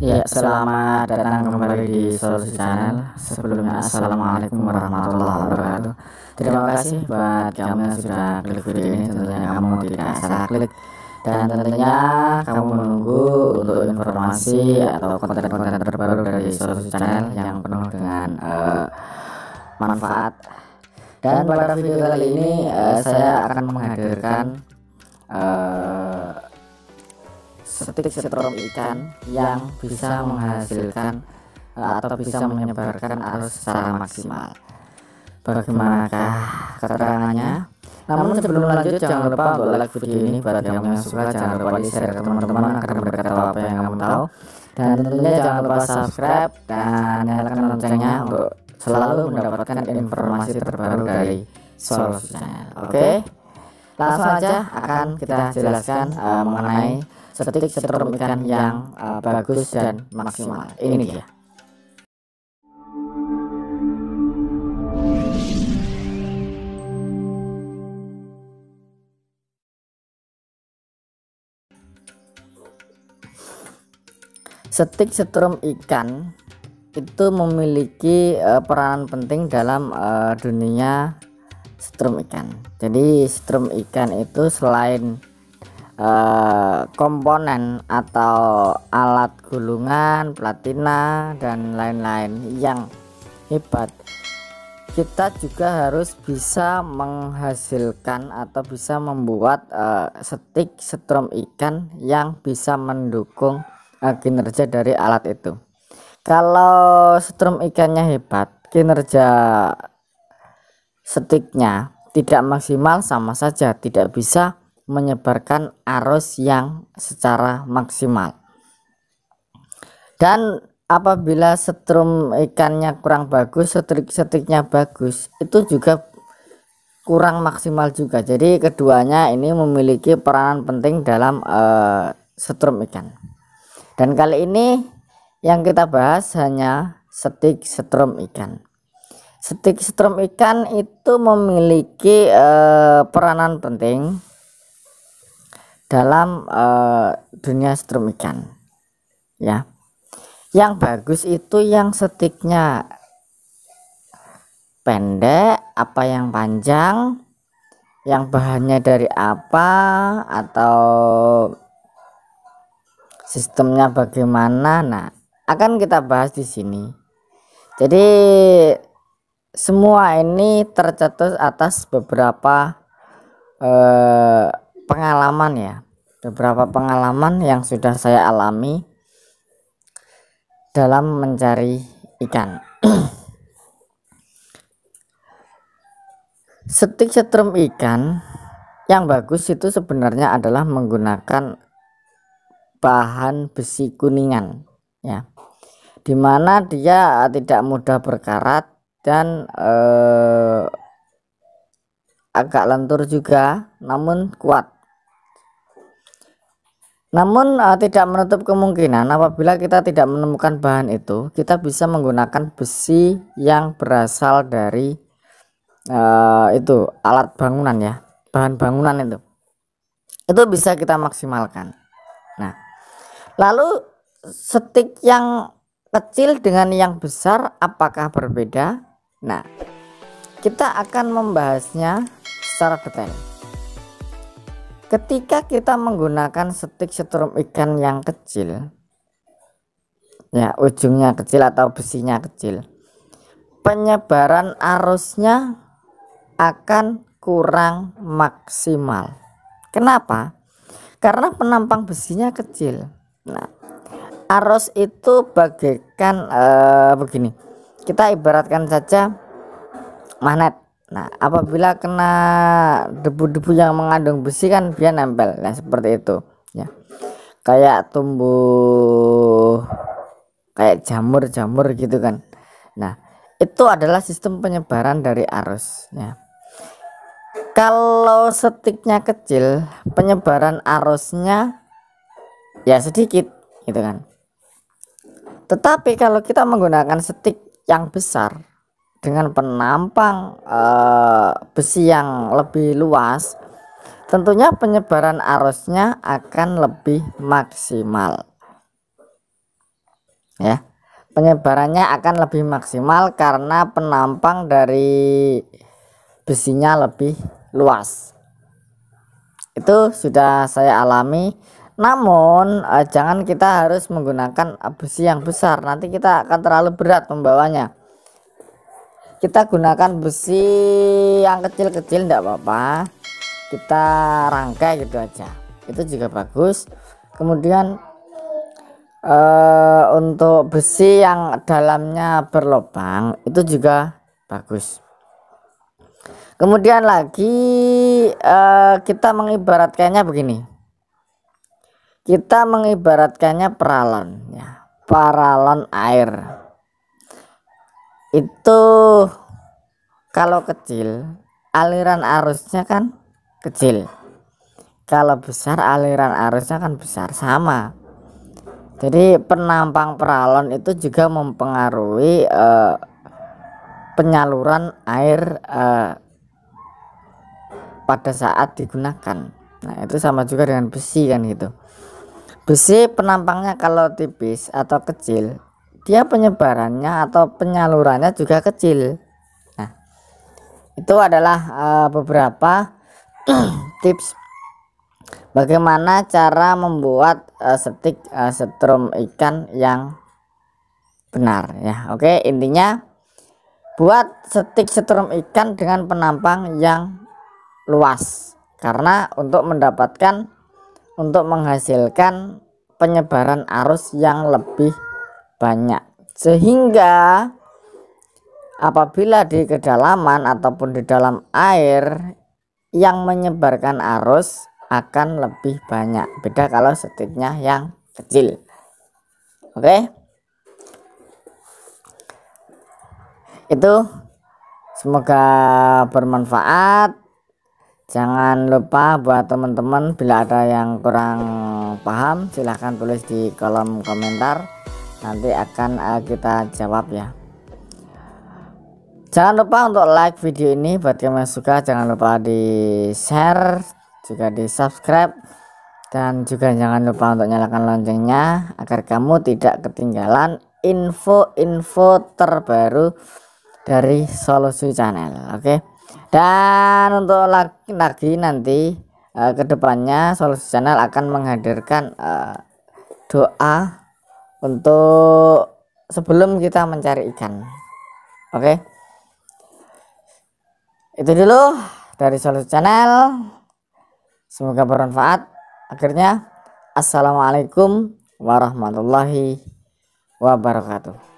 Ya, selamat datang kembali di Solusi Channel. Sebelumnya, assalamualaikum warahmatullahi wabarakatuh. Terima kasih buat kamu yang sudah klik video ini. Tentunya kamu tidak salah klik, dan tentunya kamu menunggu untuk informasi atau konten-konten terbaru dari Solusi Channel yang penuh dengan manfaat. Dan pada video kali ini saya akan menghadirkan stik setrum ikan yang bisa menghasilkan atau bisa menyebarkan arus secara maksimal. Bagaimanakah keterangannya? Namun sebelum lanjut, jangan lupa untuk like video ini. Buat kamu yang suka, jangan lupa di share ke teman-teman agar mereka tahu apa yang kamu tahu. Dan tentunya jangan lupa subscribe dan nyalakan loncengnya untuk selalu mendapatkan informasi terbaru dari Solusi Channel. Oke, langsung aja akan kita jelaskan mengenai stik setrum ikan yang bagus dan maksimal. Ini dia. Stik setrum ikan itu memiliki peranan penting dalam dunia setrum ikan. Jadi setrum ikan itu selain komponen atau alat gulungan, platina dan lain-lain yang hebat, kita juga harus bisa menghasilkan atau bisa membuat stik setrum ikan yang bisa mendukung kinerja dari alat itu. Kalau setrum ikannya hebat, kinerja stiknya tidak maksimal, sama saja tidak bisa menyebarkan arus yang secara maksimal. Dan apabila setrum ikannya kurang bagus, stiknya bagus, itu juga kurang maksimal juga. Jadi keduanya ini memiliki peranan penting dalam setrum ikan. Dan kali ini yang kita bahas hanya stik setrum ikan. Stik setrum ikan itu memiliki peranan penting dalam dunia setrum ikan, ya. Yang bagus itu yang stiknya pendek, apa yang panjang, yang bahannya dari apa, atau sistemnya bagaimana. Nah, akan kita bahas di sini. Jadi semua ini tercetus atas beberapa pengalaman, ya, beberapa pengalaman yang sudah saya alami dalam mencari ikan. Stik setrum ikan yang bagus itu sebenarnya adalah menggunakan bahan besi kuningan, ya, dimana dia tidak mudah berkarat dan agak lentur juga, namun kuat. Namun tidak menutup kemungkinan apabila kita tidak menemukan bahan itu, kita bisa menggunakan besi yang berasal dari itu alat bangunan, ya, bahan bangunan itu bisa kita maksimalkan. Nah, lalu stik yang kecil dengan yang besar apakah berbeda? Nah, kita akan membahasnya secara detail. Ketika kita menggunakan stik setrum ikan yang kecil, ya, ujungnya kecil atau besinya kecil, penyebaran arusnya akan kurang maksimal. Kenapa? Karena penampang besinya kecil. Nah, arus itu bagaikan begini, kita ibaratkan saja magnet. Nah, apabila kena debu-debu yang mengandung besi kan dia nempel. Nah, seperti itu, ya, kayak tumbuh kayak jamur-jamur gitu kan. Nah, itu adalah sistem penyebaran dari arus, ya. Kalau stiknya kecil, penyebaran arusnya ya sedikit gitu kan. Tetapi kalau kita menggunakan stik yang besar dengan penampang besi yang lebih luas, tentunya penyebaran arusnya akan lebih maksimal. ya. Penyebarannya akan lebih maksimal karena penampang dari besinya lebih luas. Itu sudah saya alami. Namun jangan kita harus menggunakan besi yang besar, nanti kita akan terlalu berat membawanya. Kita gunakan besi yang kecil-kecil tidak apa-apa, kita rangkai gitu aja, itu juga bagus. Kemudian untuk besi yang dalamnya berlubang itu juga bagus. Kemudian lagi kita mengibaratkannya begini, kita mengibaratkannya paralon ya, paralon air. Itu kalau kecil aliran arusnya kan kecil, kalau besar aliran arusnya kan besar, sama. Jadi penampang paralon itu juga mempengaruhi penyaluran air pada saat digunakan. Nah itu sama juga dengan besi kan gitu. Besi penampangnya kalau tipis atau kecil, dia penyebarannya atau penyalurannya juga kecil. Nah itu adalah beberapa tips bagaimana cara membuat stik setrum ikan yang benar ya. Oke, intinya buat stik setrum ikan dengan penampang yang luas, karena untuk menghasilkan penyebaran arus yang lebih banyak, sehingga apabila di kedalaman ataupun di dalam air yang menyebarkan arus akan lebih banyak. Beda kalau stiknya yang kecil. Oke, itu semoga bermanfaat. Jangan lupa buat teman-teman, bila ada yang kurang paham silahkan tulis di kolom komentar, nanti akan kita jawab ya. Jangan lupa untuk like video ini, buat kamu yang suka jangan lupa di share, juga di subscribe, dan juga jangan lupa untuk nyalakan loncengnya agar kamu tidak ketinggalan info-info terbaru dari Solusi Channel. Oke, dan untuk lagi nanti kedepannya Solusi Channel akan menghadirkan doa untuk sebelum kita mencari ikan. Oke, itu dulu dari Solusi Channel, semoga bermanfaat. Akhirnya assalamualaikum warahmatullahi wabarakatuh.